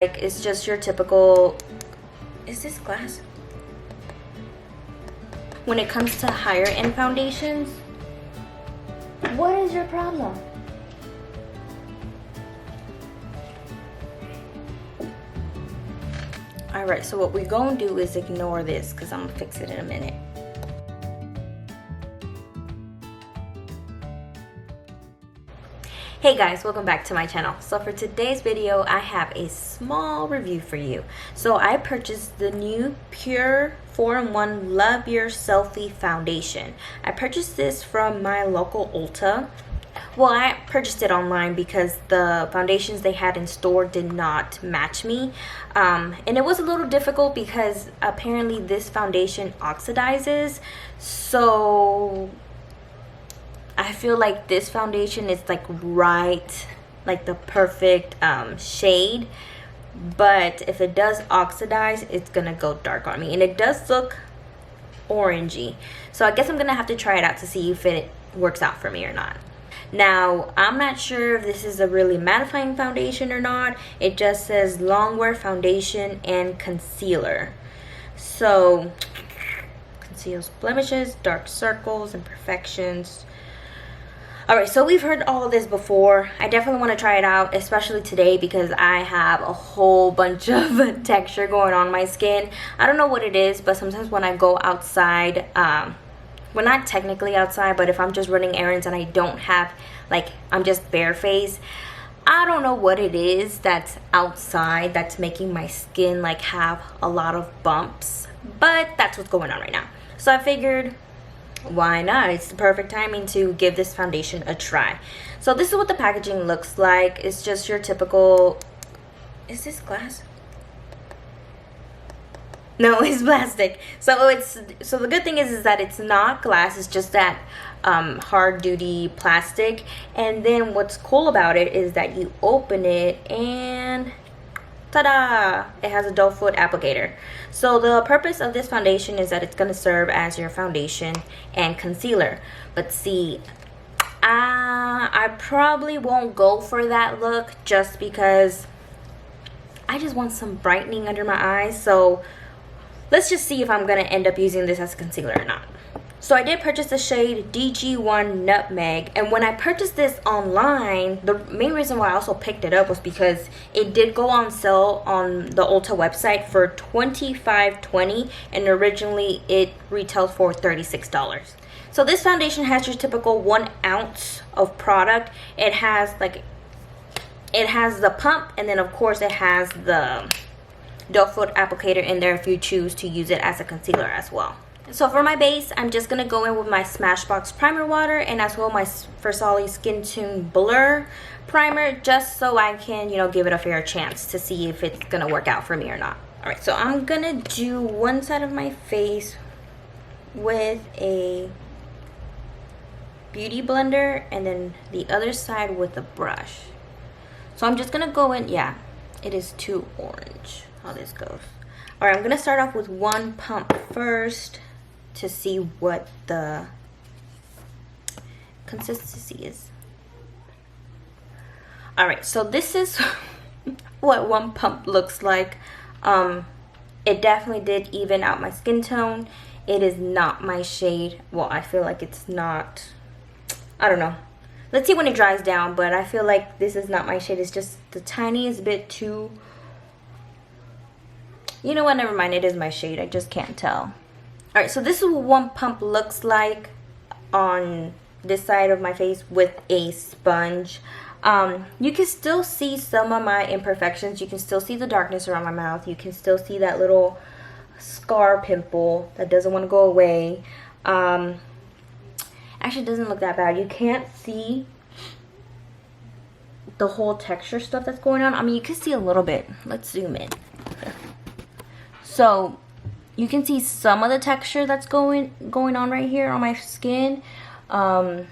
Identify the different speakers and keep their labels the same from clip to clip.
Speaker 1: Like, it's just your typical, is this glass? When it comes to higher end foundations, what is your problem? Alright, so what we're gonna do is ignore this because I'm gonna fix it in a minute. Hey guys, welcome back to my channel. So for today's video, I have a small review for you. So I purchased the new PUR 4-in-1 Love Your Selfie foundation. I purchased this from my local Ulta. Well, I purchased it online because the foundations they had in store did not match me. And it was a little difficult because apparently this foundation oxidizes. So I feel like this foundation is like like the perfect shade, but if it does oxidize, it's gonna go dark on me, and it does look orangey. So I guess I'm gonna have to try it out to see if it works out for me or not. Now, I'm not sure if this is a really mattifying foundation or not. It just says longwear foundation and concealer. So conceals blemishes, dark circles, imperfections. Alright, so we've heard all of this before. I definitely want to try it out, especially today because I have a whole bunch of texture going on my skin. I don't know what it is, but sometimes when I go outside, well, not technically outside, but if I'm just running errands and I don't have, like, I'm just barefaced, I don't know what it is that's outside that's making my skin like have a lot of bumps, but that's what's going on right now. So I figured, why not? It's the perfect timing to give this foundation a try. So this is what the packaging looks like. It's just your typical, is this glass? No, it's plastic. So the good thing is that it's not glass. It's just that hard duty plastic. And then what's cool about it is that you open it and ta-da! It has a doe foot applicator. So the purpose of this foundation is that it's going to serve as your foundation and concealer. But see, I probably won't go for that look just because I just want some brightening under my eyes. So let's just see if I'm going to end up using this as a concealer or not. So I did purchase the shade DG1 Nutmeg, and when I purchased this online, the main reason why I also picked it up was because it did go on sale on the Ulta website for $25.20, and originally it retailed for $36. So this foundation has your typical 1 ounce of product. It has the pump, and then of course it has the doe foot applicator in there if you choose to use it as a concealer as well. So for my base, I'm just going to go in with my Smashbox Primer Water and as well my Versali Skin Tune Blur Primer, just so I can, give it a fair chance to see if it's going to work out for me or not. Alright, so I'm going to do one side of my face with a beauty blender and then the other side with a brush. So I'm just going to go in, yeah, it is too orange how this goes. Alright, I'm going to start off with one pump first to see what the consistency is. Alright, so this is what one pump looks like. It definitely did even out my skin tone. It is not my shade. Well, I feel like it's not, I don't know. Let's see when it dries down, but I feel like this is not my shade. It's just the tiniest bit too, you know what, never mind, it is my shade. I just can't tell. Alright, so this is what one pump looks like on this side of my face with a sponge. You can still see some of my imperfections. You can still see the darkness around my mouth. You can still see that little scar pimple that doesn't want to go away. Actually, it doesn't look that bad. You can't see the whole texture stuff that's going on. I mean, you can see a little bit. Let's zoom in. So you can see some of the texture that's going on right here on my skin. And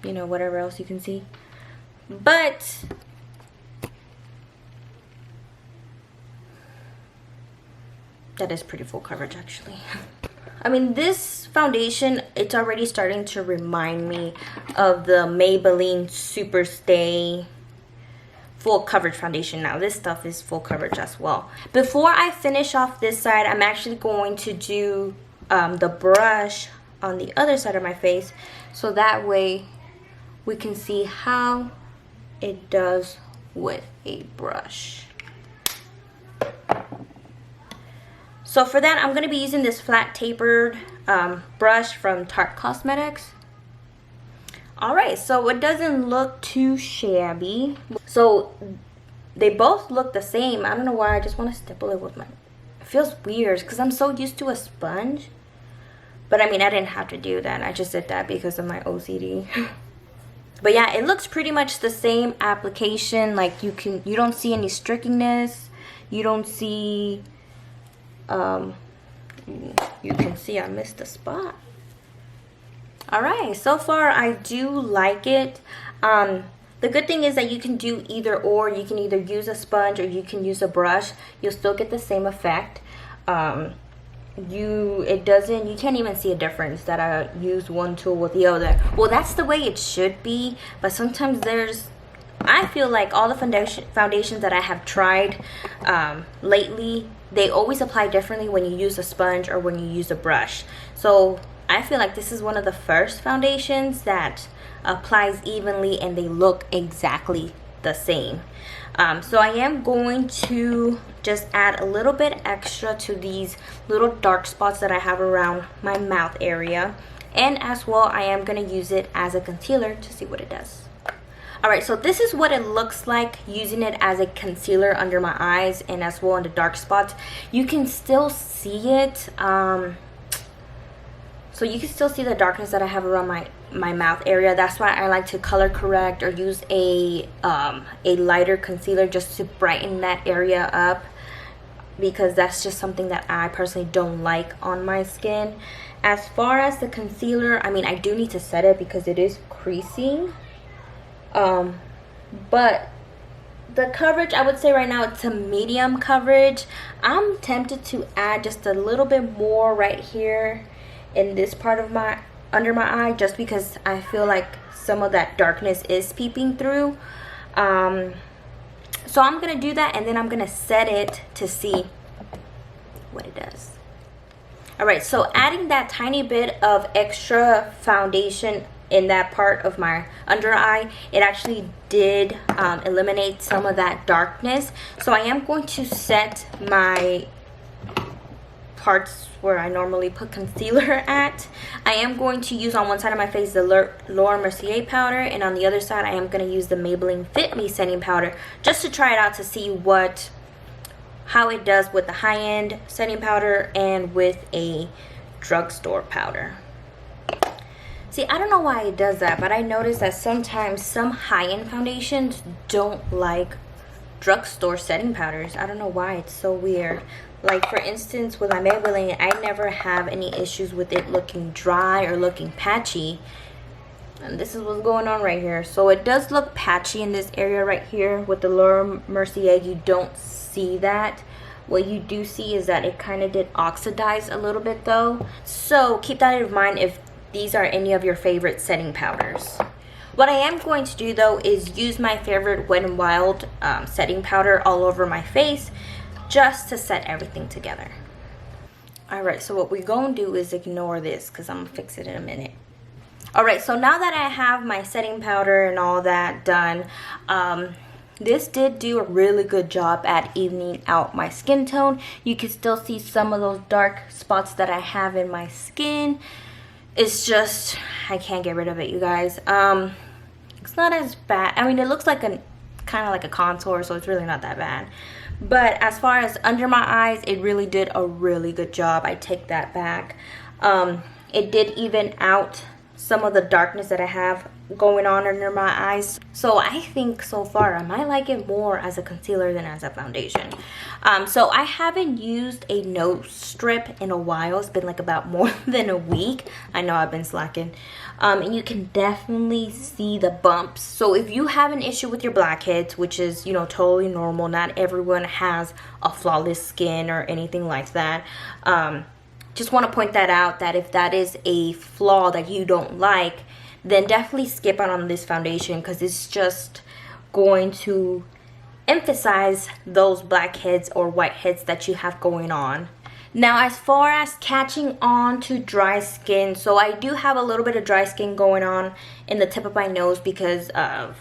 Speaker 1: whatever else you can see. But that is pretty full coverage actually. I mean, this foundation, it's already starting to remind me of the Maybelline Super Stay full coverage foundation. Now this stuff is full coverage as well. Before I finish off this side, I'm actually going to do the brush on the other side of my face, so that way we can see how it does with a brush. So for that, I'm going to be using this flat tapered brush from Tarte Cosmetics. Alright, so it doesn't look too shabby. So they both look the same. I don't know why, I just want to stipple it with my... It feels weird because I'm so used to a sponge. But I mean, I didn't have to do that. I just did that because of my OCD. But yeah, it looks pretty much the same application. Like you don't see any streakiness. You don't see... you can see I missed a spot. Alright, so far I do like it. The good thing is that you can do either or. You can either use a sponge or you can use a brush. You'll still get the same effect. You can't even see a difference that I use one tool with the other. Well, that's the way it should be, but sometimes I feel like all the foundations that I have tried lately, they always apply differently when you use a sponge or when you use a brush. So I feel like this is one of the first foundations that applies evenly and they look exactly the same. So I am going to just add a little bit extra to these little dark spots that I have around my mouth area. And as well, I am going to use it as a concealer to see what it does. Alright, so this is what it looks like using it as a concealer under my eyes and as well in the dark spots. You can still see it. So you can still see the darkness that I have around my mouth area. That's why I like to color correct or use a lighter concealer just to brighten that area up, because that's just something that I personally don't like on my skin. As far as the concealer, I mean, I do need to set it because it is creasing. But the coverage, I would say right now it's a medium coverage. I'm tempted to add just a little bit more right here in this part of under my eye, just because I feel like some of that darkness is peeping through. So I'm gonna do that and then I'm gonna set it to see what it does. Alright, so adding that tiny bit of extra foundation in that part of my under eye, it actually did eliminate some of that darkness. So I am going to set my parts where I normally put concealer at. I am going to use on one side of my face the Laura Mercier powder, and on the other side I am going to use the Maybelline Fit Me setting powder just to try it out to see how it does with the high-end setting powder and with a drugstore powder. See, I don't know why it does that, but I noticed that sometimes some high-end foundations don't like drugstore setting powders. I don't know why, it's so weird. Like for instance with my Maybelline, I never have any issues with it looking dry or looking patchy. And this is what's going on right here. So it does look patchy in this area right here. With the Laura Mercier, you don't see that. What you do see is that it kind of did oxidize a little bit though. So keep that in mind if these are any of your favorite setting powders. What I am going to do though is use my favorite Wet n Wild setting powder all over my face just to set everything together. Alright, so what we're going to do is ignore this because I'm going to fix it in a minute. Alright, so now that I have my setting powder and all that done, this did do a really good job at evening out my skin tone. You can still see some of those dark spots that I have in my skin. It's just, I can't get rid of it, you guys. It's not as bad. I mean, it looks like kind of like a contour, so it's really not that bad. But as far as under my eyes, it really did a really good job. I take that back. It did even out some of the darkness that I have going on under my eyes. So I think so far I might like it more as a concealer than as a foundation. So I haven't used a nose strip in a while. It's been like about more than a week. I know I've been slacking. And you can definitely see the bumps. So if you have an issue with your blackheads, which is, you know, totally normal, not everyone has a flawless skin or anything like that. just want to point that out, that if that is a flaw that you don't like, then definitely skip out on this foundation, because it's just going to emphasize those blackheads or whiteheads that you have going on. Now, as far as catching on to dry skin, so I do have a little bit of dry skin going on in the tip of my nose because of,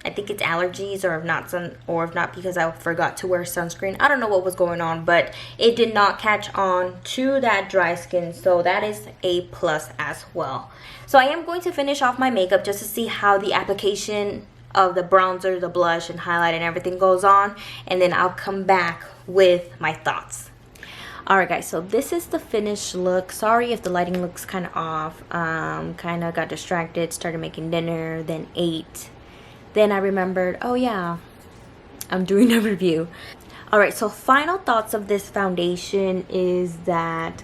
Speaker 1: I think it's allergies, or if not because I forgot to wear sunscreen. I don't know what was going on, but it did not catch on to that dry skin, so that is a plus as well. So I am going to finish off my makeup just to see how the application of the bronzer, the blush, and highlight and everything goes on, and then I'll come back with my thoughts. Alright guys, so this is the finished look. Sorry if the lighting looks kind of off. Kind of got distracted, started making dinner, then ate. Then I remembered, oh yeah, I'm doing a review. Alright, so final thoughts of this foundation is that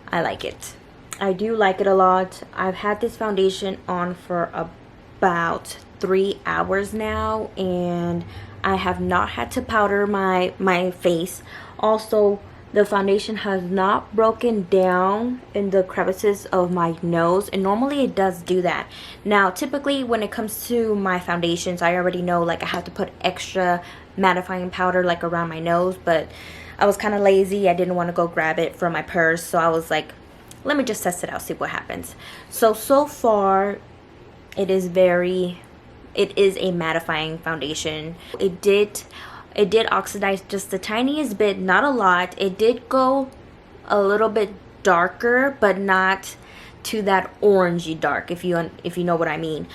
Speaker 1: I like it. I do like it a lot. I've had this foundation on for about 3 hours now, and I have not had to powder my face. Also, the foundation has not broken down in the crevices of my nose, and normally it does do that. Now, typically when it comes to my foundations, I already know like I have to put extra mattifying powder like around my nose, but I was kind of lazy. I didn't want to go grab it from my purse, so I was like, let me just test it out, see what happens. So far it is a mattifying foundation. It did oxidize just the tiniest bit, not a lot. It did go a little bit darker, but not to that orangey dark, if you know what I mean.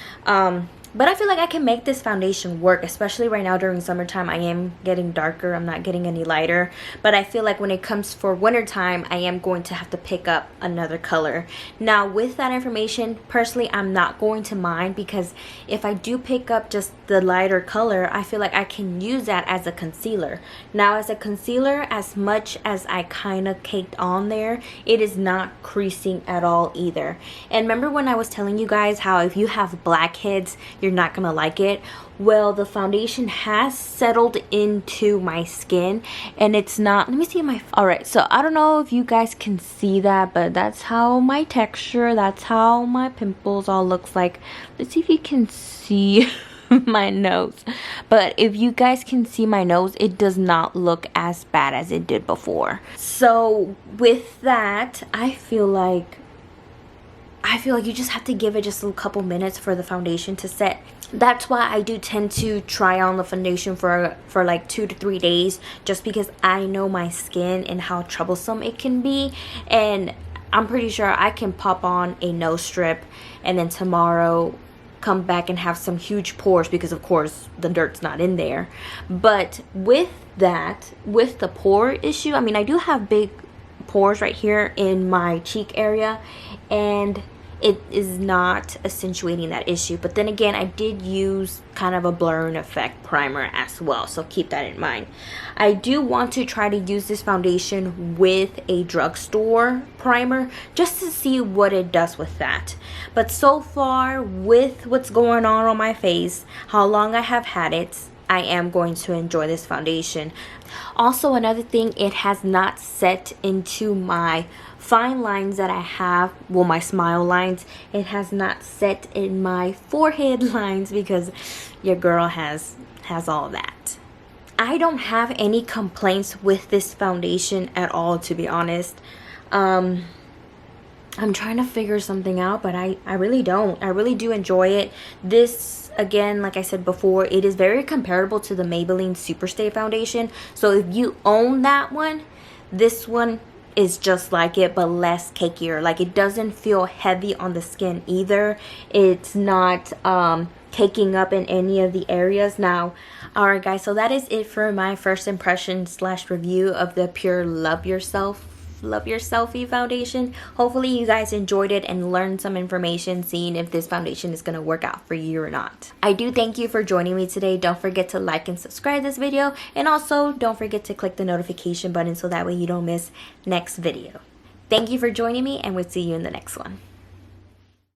Speaker 1: But I feel like I can make this foundation work, especially right now during summertime. I am getting darker, I'm not getting any lighter, but I feel like when it comes for wintertime, I am going to have to pick up another color. Now, with that information, personally, I'm not going to mind, because if I do pick up just the lighter color, I feel like I can use that as a concealer. Now, as a concealer, as much as I kind of caked on there, it is not creasing at all either. And remember when I was telling you guys how if you have blackheads, you're not gonna like it? Well, the foundation has settled into my skin, and it's not, let me see my, all right, so I don't know if you guys can see that, but that's how my texture, that's how my pimples all looks like. Let's see if you can see my nose. But if you guys can see my nose, it does not look as bad as it did before. So with that, I feel like you just have to give it just a couple minutes for the foundation to set. That's why I do tend to try on the foundation for like 2 to 3 days, just because I know my skin and how troublesome it can be. And I'm pretty sure I can pop on a nose strip and then tomorrow come back and have some huge pores, because of course the dirt's not in there. But with that, with the pore issue, I mean, I do have big pores right here in my cheek area, and it is not accentuating that issue. But then again, I did use kind of a blurring effect primer as well, so keep that in mind. I do want to try to use this foundation with a drugstore primer just to see what it does with that. But so far, with what's going on my face, how long I have had it, I am going to enjoy this foundation. Also, another thing, it has not set into my fine lines that I have, well, my smile lines. It has not set in my forehead lines, because your girl has all of that. I don't have any complaints with this foundation at all, to be honest. I'm trying to figure something out, but I really don't. I really do enjoy it. This, again, like I said before, it is very comparable to the Maybelline Superstay foundation. So if you own that one, this one is just like it, but less cakier. Like, it doesn't feel heavy on the skin either. It's not caking up in any of the areas. Now, alright guys, so that is it for my first impression / review of the PUR Love Your Selfie foundation. Hopefully you guys enjoyed it and learned some information, seeing if this foundation is going to work out for you or not. I do thank you for joining me today. Don't forget to like and subscribe this video, and also don't forget to click the notification button so that way you don't miss next video. Thank you for joining me, and we'll see you in the next one.